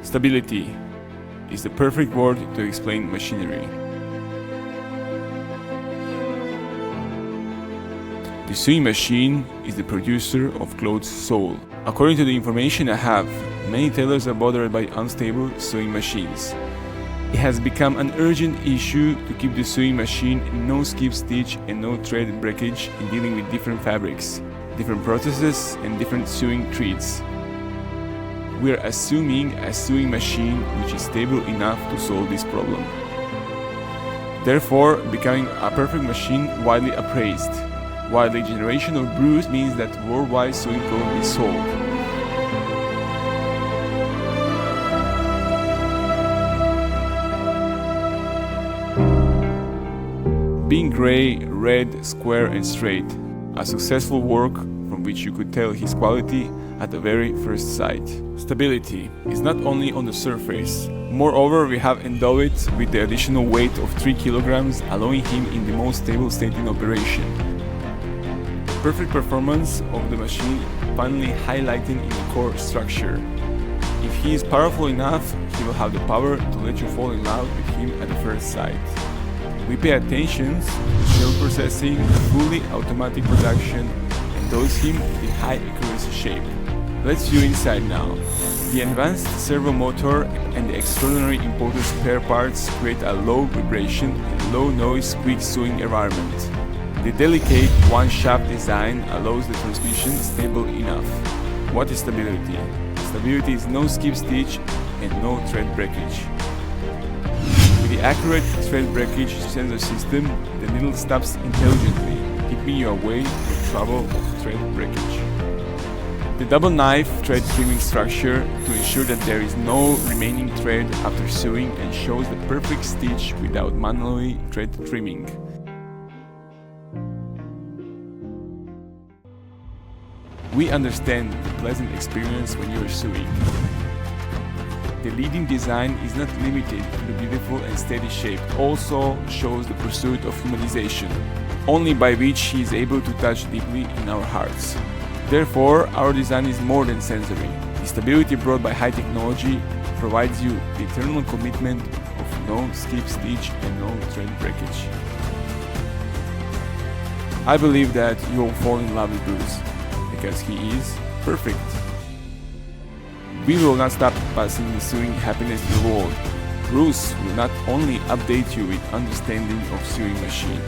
Stability is the perfect word to explain machinery. The sewing machine is the producer of clothes' soul. According to the information I have, many tailors are bothered by unstable sewing machines. It has become an urgent issue to keep the sewing machine no skip stitch and no thread breakage in dealing with different fabrics, different processes and different sewing threads. We are assuming a sewing machine which is stable enough to solve this problem, therefore becoming a perfect machine widely appraised, while the generation of Bruce means that worldwide sewing problem is solved. Being grey, red, square and straight, a successful work from which you could tell his quality at the very first sight. Stability is not only on the surface. Moreover, we have endowed it with the additional weight of 3 kilograms, allowing him in the most stable state in operation. Perfect performance of the machine finally highlighting in the core structure. If he is powerful enough, he will have the power to let you fall in love with him at the first sight. We pay attention to shell processing, fully automatic production, and dose him with high accuracy shape. Let's view inside now. The advanced servo motor and the extraordinary imported spare parts create a low vibration and low noise quick sewing environment. The delicate one-shaft design allows the transmission stable enough. What is stability? Stability is no skip stitch and no thread breakage. With the accurate thread breakage sensor system, the needle stops intelligently, keeping you away from trouble of thread breakage. The double knife thread trimming structure to ensure that there is no remaining thread after sewing and shows the perfect stitch without manually thread trimming. We understand the pleasant experience when you are sewing. The leading design is not limited to the beautiful and steady shape, also shows the pursuit of humanization, only by which he is able to touch deeply in our hearts. Therefore, our design is more than sensory. The stability brought by high technology provides you the eternal commitment of no skip stitch and no thread breakage. I believe that you will fall in love with Bruce, because he is perfect. We will not stop passing the sewing happiness to the world. Bruce will not only update you with understanding of sewing machine,